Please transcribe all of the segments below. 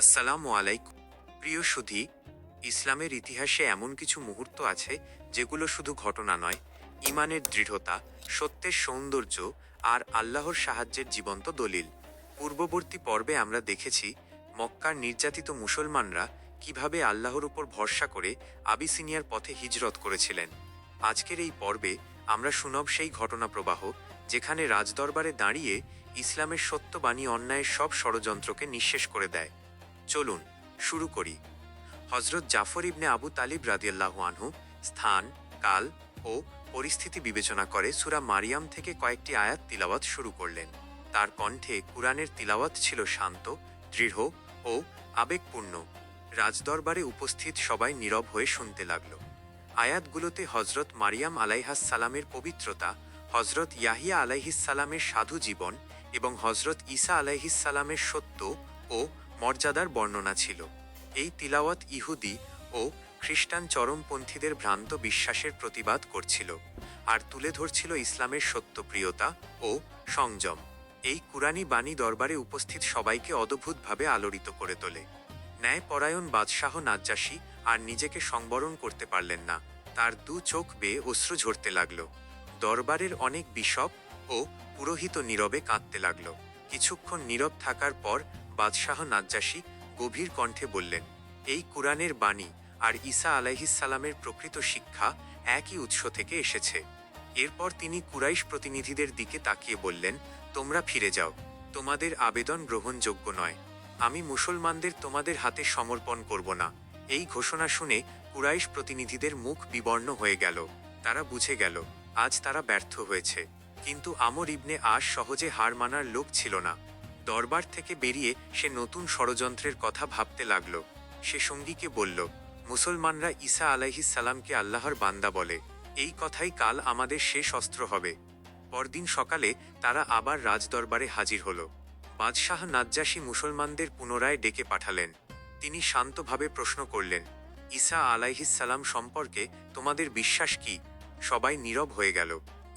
আসসালামু আলাইকুম। প্রিয় সুধী, ইসলামের ইতিহাসে এমন কিছু মুহূর্ত আছে যেগুলো শুধু ঘটনা নয়, ঈমানের দৃঢ়তা, সত্যের সৌন্দর্য আর আল্লাহর সাহায্যের জীবন্ত দলিল। পূর্ববর্তী পর্বে আমরা দেখেছি মক্কার নির্যাতিত মুসলমানরা কিভাবে আল্লাহর উপর ভরসা করে আবিসিনিয়ার পথে হিজরত করেছিলেন। আজকের এই পর্বে আমরা শুনব সেই ঘটনা প্রবাহ যেখানে রাজদরবারে দাঁড়িয়ে ইসলামের সত্যবাণী অন্যায়ের সব ষড়যন্ত্রকে নিঃশেষ করে দেয়। চলুন শুরু করি। হজরত জাফর ইবনে আবু তালিব রাদিয়াল্লাহু আনহু স্থান, কাল ও পরিস্থিতি বিবেচনা করে সূরা মারিয়াম থেকে কয়েকটি আয়াত তিলাওয়াত শুরু করলেন। তার কণ্ঠে কুরআনের তিলাওয়াত ছিল শান্ত, দৃঢ় ও আবেগপূর্ণ। রাজদরবারে উপস্থিত সবাই নীরব হয়ে শুনতে লাগল। আয়াতগুলোতে হজরত মারিয়াম আলাইহাস সালামের পবিত্রতা, হজরত ইয়াহিয়া আলাইহিস সালামের সাধু জীবন এবং হজরত ঈসা আলাইহিস সালামের সত্য ও মর্যাদার বর্ণনা ছিল। এই তিলাওয়াত ইহুদি ও খ্রিস্টান চরমপন্থীদের ভ্রান্ত বিশ্বাসের প্রতিবাদ করছিল আর তুলে ধরছিল ইসলামের সত্যপ্রিয়তা ও সংযম। এই কুরআনী বাণী দরবারে উপস্থিত সবাইকে অদ্ভুতভাবে আলোড়িত করে তোলে। ন্যায়পরায়ণ বাদশাহ নাজ্জাশী আর নিজেকে সংবরণ করতে পারলেন না। তার দু চোখ বেয়ে অশ্রু ঝরতে লাগল। দরবারের অনেক বিশপ ও পুরোহিত নীরবে কাঁদতে লাগল। কিছুক্ষণ নীরব থাকার পর বাদশাহ নাজ্জাশী গভীর কণ্ঠে বললেন, এই কুরআনের বাণী আর ঈসা আলাইহিস সালামের প্রকৃত শিক্ষা একই উৎস থেকে এসেছে। এরপর তিনি কুরাইশ প্রতিনিধিদের দিকে তাকিয়ে বললেন, তোমরা ফিরে যাও, তোমাদের আবেদন গ্রহণযোগ্য নয়। আমি মুসলমানদের তোমাদের হাতে সমর্পণ করব না। এই ঘোষণা শুনে কুরাইশ প্রতিনিধিদের মুখ বিবর্ণ হয়ে গেল। তারা বুঝে গেল আজ তারা ব্যর্থ হয়েছে। কিন্তু আমর ইবনে আস সহজে হার মানার লোক ছিল না। দরবার থেকে বেরিয়ে সে নতুন ষড়যন্ত্রের কথা ভাবতে লাগল। সে সঙ্গীকে বলল, মুসলমানরা ঈসা আলাইহিস সালামকে আল্লাহর বান্দা বলে, এই কথাই কাল আমাদের শেষ অস্ত্র হবে। পরদিন সকালে তারা আবার রাজদরবারে হাজির হল। বাদশাহ নাজ্জাশী মুসলমানদের পুনরায় ডেকে পাঠালেন। তিনি শান্তভাবে প্রশ্ন করলেন, ঈসা আলাইহিস সালাম সম্পর্কে তোমাদের বিশ্বাস কি? সবাই নীরব হয়ে গেল।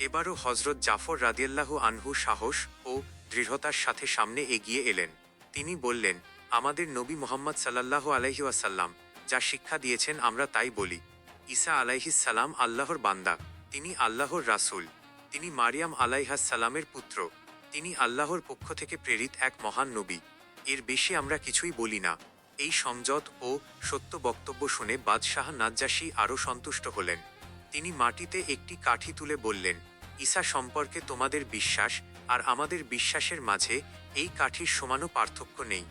এবারও হজরত জাফর রাদিয়াল্লাহু আনহু সাহস ও দৃঢ়তার সাথে সামনে এগিয়ে এলেন। তিনি বললেন, আমাদের নবী মুহাম্মদ সাল্লাল্লাহু আলাইহি ওয়াসাল্লাম যা শিক্ষা দিয়েছেন আমরা তাই বলি। ঈসা আলাইহিস সালাম আল্লাহর বান্দা, তিনি আল্লাহর রাসূল, তিনি মারিয়াম আলাইহাস সালামের পুত্র, তিনি আল্লাহর পক্ষ থেকে প্রেরিত এক মহান নবী। এর বেশি আমরা কিছুই বলি না। এই সমঝোত ও সত্য বক্তব্য শুনে বাদশাহ নাজ্জাশী আরও সন্তুষ্ট হলেন। তিনি মাটিতে একটি কাঠি তুলে বললেন, ঈসা সম্পর্কে তোমাদের বিশ্বাস আর আমাদের বিশ্বাসের মাঝে এই কাঠির সমানও পার্থক্য নেই।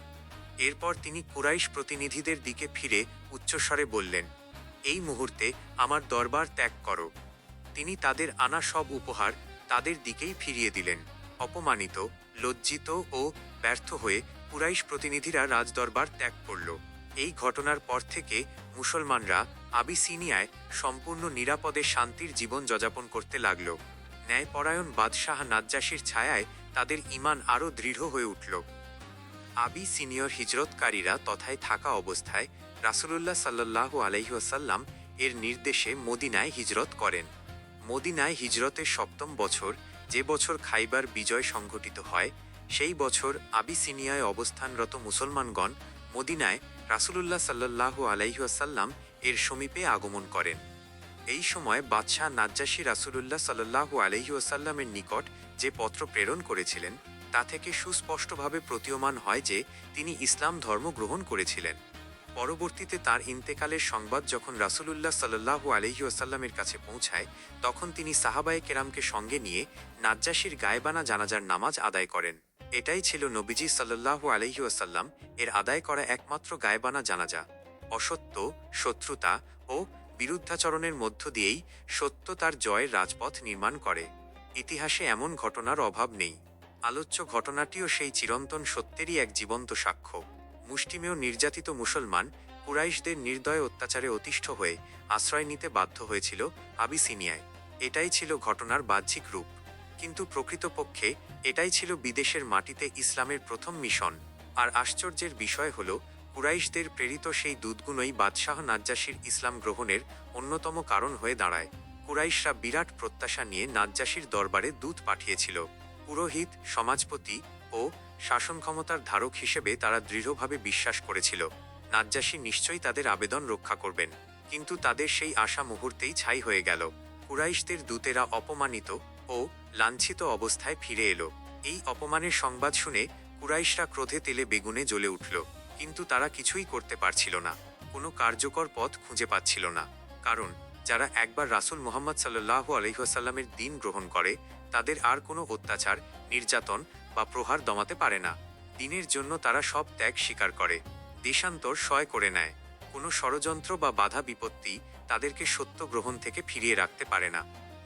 এরপর তিনি কুরাইশ প্রতিনিধিদের দিকে ফিরে উচ্চস্বরে বললেন, এই মুহূর্তে আমার দরবার ত্যাগ করো। তিনি তাদের আনা সব উপহার তাদের দিকেই ফিরিয়ে দিলেন। অপমানিত, লজ্জিত ও ব্যর্থ হয়ে কুরাইশ প্রতিনিধিরা রাজদরবার ত্যাগ করল। এই ঘটনার পর থেকে মুসলমানরা আবিসিনিয়ায় সম্পূর্ণ নিরাপদে শান্তির জীবন যাপন করতে লাগল। ন্যায়পরায়ণ বাদশাহ নাজ্জাশীর ছায়ায় তাদের ঈমান আরও দৃঢ় হয়ে উঠল। আবিসিনিয়র হিজরতকারীরা তথায় থাকা অবস্থায় রাসূলুল্লাহ সাল্লাল্লাহু আলাইহি ওয়াসাল্লাম এর নির্দেশে মদিনায় হিজরত করেন। মদিনায় হিজরতের সপ্তম বছর, যে বছর খাইবার বিজয় সংঘটিত হয়, সেই বছর আবিসিনিয়ায় অবস্থানরত মুসলমানগণ মদিনায় রাসূলুল্লাহ সাল্লাল্লাহু আলাইহি ওয়াসাল্লাম এর সমীপে আগমন করেন। এই সময় বাদশাহ নাজ্জাশী রাসূলুল্লাহ সাল্লাল্লাহু আলাইহি ওয়াসাল্লামের নিকট যে পত্র প্রেরণ করেছিলেন তা থেকে সুস্পষ্টভাবে প্রতীয়মান হয় যে তিনি ইসলাম ধর্ম গ্রহণ করেছিলেন। পরবর্তীতে তার ইন্তেকালের সংবাদ যখন রাসূলুল্লাহ সাল্লাল্লাহু আলাইহি ওয়াসাল্লামের কাছে পৌঁছায়, তখন তিনি সাহাবায়ে কেরামকে সঙ্গে নিয়ে নাজ্জাশীর গায়েবানা জানাজার নামাজ আদায় করেন। এটাই ছিল নবীজি সাল্লাল্লাহু আলাইহি ওয়াসাল্লাম এর আদায় করা একমাত্র গায়েবানা জানাজা। অসত্য, শত্রুতা ও বিরুদ্ধাচরণের মধ্য দিয়েই সত্য তার জয়ের রাজপথ নির্মাণ করে। ইতিহাসে এমন ঘটনার অভাব নেই। আলোচ্য ঘটনাটিও সেই চিরন্তন সত্যেরই এক জীবন্ত সাক্ষ্য। মুষ্টিমেয় নির্যাতিত মুসলমান কুরাইশদের নির্দয় অত্যাচারে অতিষ্ঠ হয়ে আশ্রয় নিতে বাধ্য হয়েছিল আবিসিনিয়ায়। এটাই ছিল ঘটনার বাহ্যিক রূপ, কিন্তু প্রকৃতপক্ষে এটাই ছিল বিদেশের মাটিতে ইসলামের প্রথম মিশন। আর আশ্চর্যের বিষয় হল, কুরাইশদের প্রেরিত সেই দূতগুলোই বাদশাহ নাজ্জাশীর ইসলাম গ্রহণের অন্যতম কারণ হয়ে দাঁড়ায়। কুরাইশরা বিরাট প্রত্যাশা নিয়ে নাজ্জাশীর দরবারে দূত পাঠিয়েছিল। পুরোহিত, সমাজপতি ও শাসন ক্ষমতার ধারক হিসেবে তারা দৃঢ়ভাবে বিশ্বাস করেছিল নাজ্জাশী নিশ্চয়ই তাদের আবেদন রক্ষা করবেন। কিন্তু তাদের সেই আশা মুহূর্তেই ছাই হয়ে গেল। কুরাইশদের দূতেরা অপমানিত ও লাঞ্ছিত অবস্থায় ফিরে এলো। এই অপমানের সংবাদ শুনে কুরাইশরা ক্রোধে তেলে বেগুনে জ্বলে উঠল। কিন্তু তারা কিছুই করতে পারছিল না, কোনো কার্যকর পথ খুঁজে পাচ্ছিল না। কারণ যারা একবার রাসূল মুহাম্মদ সাল্লাল্লাহু আলাইহি ওয়াসাল্লামের দ্বীন গ্রহণ করে তাদের আর কোনো অত্যাচার, নির্যাতন বা প্রহার দমাতে পারে না। দ্বীনের জন্য তারা সব ত্যাগ স্বীকার করে, দেশান্তর সয় করে নেয়। কোনো ষড়যন্ত্র বা বাধা বিপত্তি তাদেরকে সত্য গ্রহণ থেকে ফিরিয়ে রাখতে পারে না,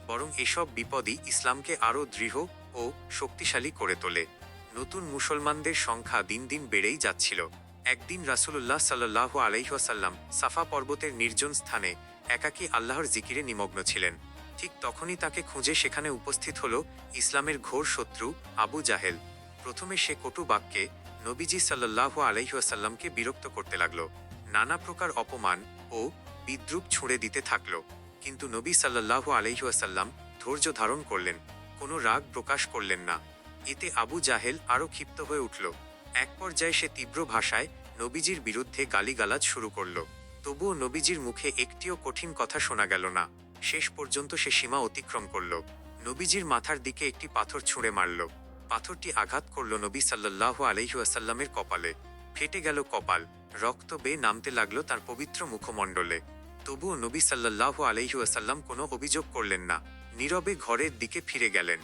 বরং এসব বিপদই ইসলামকে আরও দৃঢ় ও শক্তিশালী করে তোলে। নতুন মুসলমানদের সংখ্যা দিন দিন বেড়েই যাচ্ছিল। একদিন রাসূলুল্লাহ সাল্লাল্লাহু আলাইহি ওয়াসাল্লাম সাফা পর্বতের নির্জন স্থানে একাকী আল্লাহর জিকিরে নিমগ্ন ছিলেন। ঠিক তখনই তাকে খুঁজে সেখানে উপস্থিত হলো ইসলামের ঘোর শত্রু আবু জাহেল। প্রথমে সে কটু বাক্যে নবীজি সাল্লাল্লাহু আলাইহি ওয়াসাল্লামকে বিরক্ত করতে লাগল, নানা প্রকার অপমান ও বিদ্রূপ ছুঁড়ে দিতে থাকল। কিন্তু নবী সাল্লাল্লাহু আলাইহি ওয়াসাল্লাম ধৈর্য ধারণ করলেন, কোনো রাগ প্রকাশ করলেন না। এতে আবু জাহেল আরও ক্ষিপ্ত হয়ে উঠল। এক পর্যায়ে সে তীব্র ভাষায় নবীজির বিরুদ্ধে গালিগালাজ শুরু করল। তবুও নবীজির মুখে একটিও কঠিন কথা শোনা গেল না। শেষ পর্যন্ত সে সীমা অতিক্রম করল। নবীজির মাথার দিকে একটি পাথর ছুঁড়ে মারল। পাথরটি আঘাত করল নবী সাল্লাল্লাহু আলাইহি ওয়াসাল্লামের কপালে। ফেটে গেল কপাল, রক্ত বেয়ে নামতে লাগলো তার পবিত্র মুখমণ্ডলে। তবুও নবী সাল্লাল্লাহু আলাইহি ওয়াসাল্লাম কোনো অভিযোগ করলেন না, নীরবে ঘরের দিকে ফিরে গেলেন।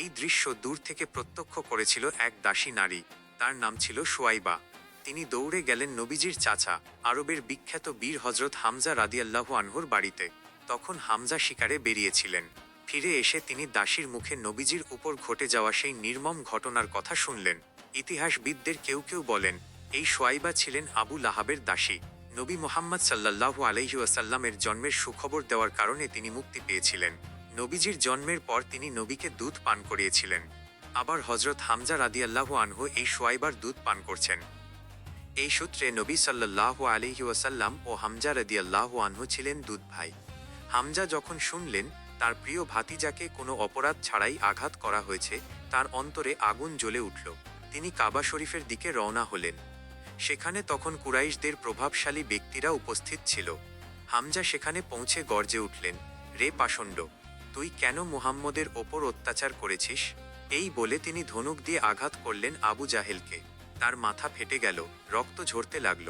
এই দৃশ্য দূর থেকে প্রত্যক্ষ করেছিল এক দাসী নারী, তার নাম ছিল সুয়াইবা। তিনি দৌড়ে গেলেন নবীজির চাচা, আরবের বিখ্যাত বীর হজরত হামজা রাদিয়াল্লাহু আনহুর বাড়িতে। তখন হামজা শিকারে বেরিয়েছিলেন। ফিরে এসে তিনি দাসীর মুখে নবীজির উপর ঘটে যাওয়া সেই নির্মম ঘটনার কথা শুনলেন। ইতিহাসবিদদের কেউ কেউ বলেন এই সুয়াইবা ছিলেন আবু লাহাবের দাসী। নবী মুহাম্মদ সাল্লাল্লাহু আলাইহি ওয়াসাল্লামের জন্মের সুখবর দেওয়ার কারণে তিনি মুক্তি পেয়েছিলেন। নবীজির জন্মের পর তিনি নবীকে দুধ পান করিয়েছিলেন। আবার হজরত হামজা রাদিয়াল্লাহু আনহু এই সুয়াইবার দুধ পান করছেন। এই সূত্রে নবী সাল্লাল্লাহু আলাইহি ওয়াসাল্লাম ও হামজা রাদিয়াল্লাহু আনহু ছিলেন দুধ ভাই। হামজা যখন শুনলেন তার প্রিয় ভাতিজাকে কোনো অপরাধ ছাড়াই আঘাত করা হয়েছে, তার অন্তরে আগুন জ্বলে উঠল। তিনি কাবা শরীফের দিকে রওনা হলেন। সেখানে তখন কুরাইশদের প্রভাবশালী ব্যক্তিরা উপস্থিত ছিল। হামজা সেখানে পৌঁছে গর্জে উঠলেন, রে পাষণ্ড, তুই কেন মুহাম্মদের ওপর অত্যাচার করেছিস? এই বলে তিনি ধনুক দিয়ে আঘাত করলেন আবু জাহেলকে। তার মাথা ফেটে গেল, রক্ত ঝরতে লাগল।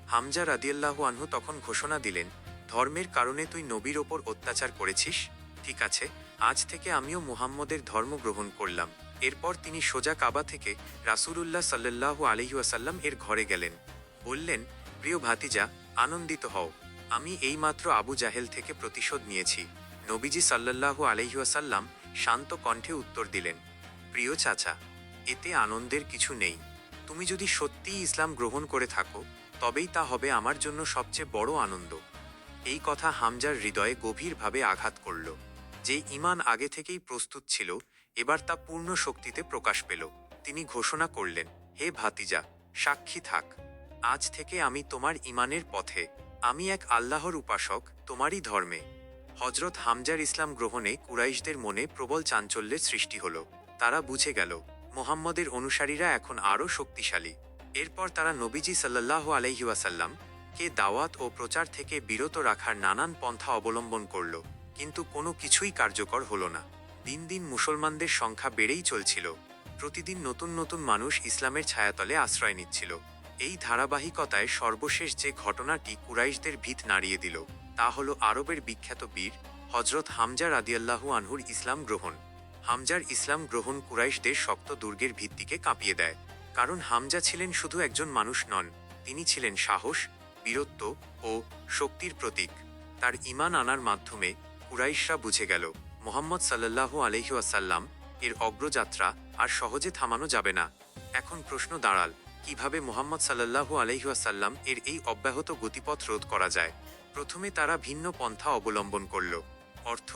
হামজা রাদিয়াল্লাহু আনহু তখন ঘোষণা দিলেন, ধর্মের কারণে তুই নবীর ওপর অত্যাচার করেছিস? ঠিক আছে, আজ থেকে আমিও মুহাম্মদের ধর্ম গ্রহণ করলাম। এরপর তিনি সোজা কাবা থেকে রাসূলুল্লাহ সাল্লাল্লাহু আলাইহি ওয়াসাল্লাম এর ঘরে গেলেন। বললেন, প্রিয় ভাতিজা, আনন্দিত হও, আমি এইমাত্র আবু জাহেল থেকে প্রতিশোধ নিয়েছি। নবীজি সাল্লাল্লাহু আলাইহি ওয়াসাল্লাম শান্ত কণ্ঠে উত্তর দিলেন, প্রিয় চাচা, এতে আনন্দের কিছু নেই। তুমি যদি সত্যিই ইসলাম গ্রহণ করে থাকো তবেই তা হবে আমার জন্য সবচেয়ে বড় আনন্দ। এই কথা হামজার হৃদয়ে গভীরভাবে আঘাত করল। যে ঈমান আগে থেকেই প্রস্তুত ছিল এবার তা পূর্ণ শক্তিতে প্রকাশ পেল। তিনি ঘোষণা করলেন, হে ভাতিজা, সাক্ষী থাক, আজ থেকে আমি তোমার ঈমানের পথে। আমি এক আল্লাহর উপাসক, তোমারই ধর্মে। হজরত হামজার ইসলাম গ্রহণে কুরাইশদের মনে প্রবল চাঞ্চল্যের সৃষ্টি হল। তারা বুঝে গেল মুহাম্মদের অনুসারীরা এখন আরও শক্তিশালী। এরপর তারা নবীজি সাল্লাল্লাহু আলাইহি ওয়াসাল্লাম কে দাওয়াত ও প্রচার থেকে বিরত রাখার নানান পন্থা অবলম্বন করল, কিন্তু কোনো কিছুই কার্যকর হলো না। দিন দিন মুসলমানদের সংখ্যা বেড়েই চলছিল। প্রতিদিন নতুন নতুন মানুষ ইসলামের ছায়াতলে আশ্রয় নিচ্ছিল। এই ধারাবাহিকতায় সর্বশেষ যে ঘটনাটি কুরাইশদের ভিত নাড়িয়ে দিল তা হলো আরবের বিখ্যাত বীর হজরত হামজা রাদিয়াল্লাহু আনহুর ইসলাম গ্রহণ। হামজার ইসলাম গ্রহণ কুরাইশদের শক্ত দুর্গের ভিত্তিকে কাঁপিয়ে দেয়। কারণ হামজা ছিলেন শুধু একজন মানুষ নন, তিনি ছিলেন সাহস, বীরত্ব ও শক্তির প্রতীক। তার ঈমান আনার মাধ্যমে কুরাইশরা বুঝে গেল মুহাম্মদ সাল্লাল্লাহু আলাইহি ওয়াসাল্লাম এর অগ্রযাত্রা আর সহজে থামানো যাবে না। এখন প্রশ্ন দাঁড়াল, কিভাবে মুহাম্মদ সাল্লাল্লাহু আলাইহি ওয়াসাল্লাম এর এই অব্যাহত গতিপথ রোধ করা যায়? প্রথমে তারা ভিন্ন পন্থা অবলম্বন করল। অর্থ,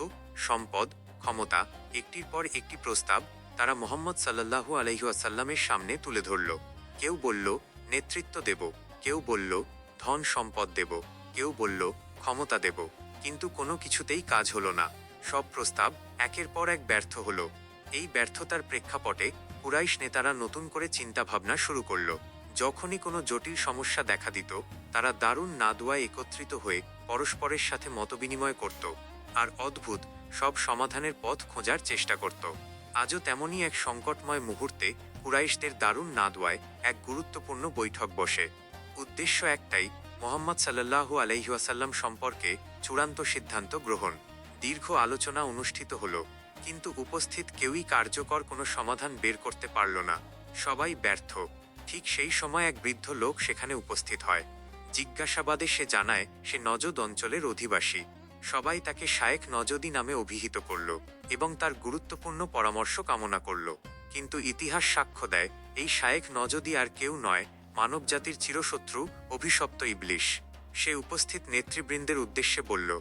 সম্পদ, ক্ষমতা, একটির পর একটি প্রস্তাব তারা মুহাম্মদ সাল্লাল্লাহু আলাইহি ওয়াসাল্লামের সামনে তুলে ধরল। কেউ বলল নেতৃত্ব দেব, কেউ বলল ধন সম্পদ দেব, কেউ বলল ক্ষমতা দেব। কিন্তু কোনো কিছুতেই কাজ হলো না। সব প্রস্তাব একের পর এক ব্যর্থ হলো। এই ব্যর্থতার প্রেক্ষাপটে কুরাইশ নেতারা নতুন করে চিন্তা ভাবনা শুরু করল। যখনই কোনো জটিল সমস্যা দেখা দিত, তারা দারুণ নাদুয়ায় একত্রিত হয়ে পরস্পরের সাথে মতবিনিময় করত আর অদ্ভুত সব সমাধানের পথ খোঁজার চেষ্টা করত। আজও তেমনই এক সংকটময় মুহূর্তে কুরাইশদের দারুণ নাদুয়ায় এক গুরুত্বপূর্ণ বৈঠক বসে। উদ্দেশ্য একটাই, মোহাম্মদ সাল্লাল্লাহু আলাইহি ওয়াসাল্লাম সম্পর্কে চূড়ান্ত সিদ্ধান্ত গ্রহণ। দীর্ঘ আলোচনা অনুষ্ঠিত হলো, কিন্তু উপস্থিত কেউই কার্যকর কোনো সমাধান বের করতে পারল না। সবাই ব্যর্থ। ঠিক সেই সময় এক বৃদ্ধ লোক সেখানে উপস্থিত হয়। জিজ্ঞাসাবাদে সে জানায় সে নজদ অঞ্চলের অধিবাসী। সবাই তাকে শায়েখ নজদি নামে অভিহিত করল এবং তার গুরুত্বপূর্ণ পরামর্শ কামনা করল। কিন্তু ইতিহাস সাক্ষ্য দেয়, এই শায়েখ নজদি আর কেউ নয়, মানবজাতির চিরশত্রু অভিশপ্ত ইবলিশ। সে উপস্থিত নেতৃবৃন্দের উদ্দেশ্যে বলল,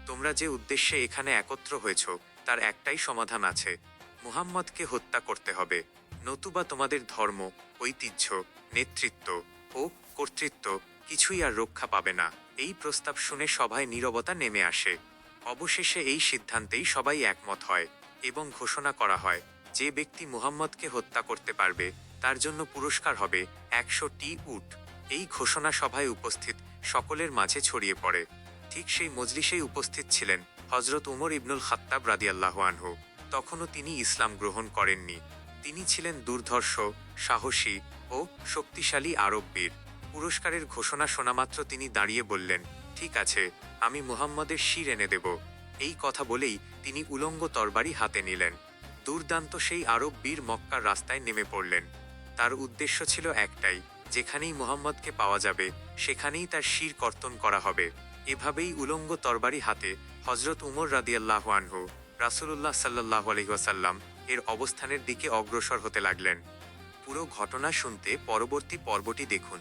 তোমরা যে উদ্দেশ্যে এখানে একত্র হয়েছ তার একটাই সমাধান আছে, মুহাম্মদকে হত্যা করতে হবে, নতুবা তোমাদের ধর্ম, ঐতিহ্য, নেতৃত্ব ও কর্তৃত্ব কিছুই আর রক্ষা পাবে না। এই প্রস্তাব শুনে সভায় নীরবতা নেমে আসে। অবশেষে এই সিদ্ধান্তেই সবাই একমত হয় এবং ঘোষণা করা হয়, যে ব্যক্তি মুহাম্মদকে হত্যা করতে পারবে তার জন্য পুরস্কার হবে 100টি উট। এই ঘোষণা সভায় উপস্থিত সকলের মাঝে ছড়িয়ে পড়ে। ঠিক সেই মজলিসেই উপস্থিত ছিলেন হজরত উমর ইবনুল খাত্তাব রাদিয়াল্লাহু আনহু। তখনও তিনি ইসলাম গ্রহণ করেননি। তিনি ছিলেন দুর্ধর্ষ, সাহসী ও শক্তিশালী আরব বীর। পুরস্কারের ঘোষণা শোনামাত্র তিনি দাঁড়িয়ে বললেন, ঠিক আছে, আমি মুহাম্মদের শির এনে দেব। এই কথা বলেই তিনি উলঙ্গ তরবারি হাতে নিলেন। দুর্দান্ত সেই আরব বীর মক্কার রাস্তায় নেমে পড়লেন। তার উদ্দেশ্য ছিল একটাই, যেখানেই মুহাম্মদকে পাওয়া যাবে সেখানেই তার শির কর্তন করা হবে। এভাবেই উলঙ্গ তরবারি হাতে হজরত উমর রাদিয়াল্লাহু আনহু রাসূলুল্লাহ সাল্লাল্লাহু আলাইহি ওয়াসাল্লাম এর অবস্থানের দিকে অগ্রসর হতে লাগলেন। পুরো ঘটনা শুনতে পরবর্তী পর্বটি দেখুন।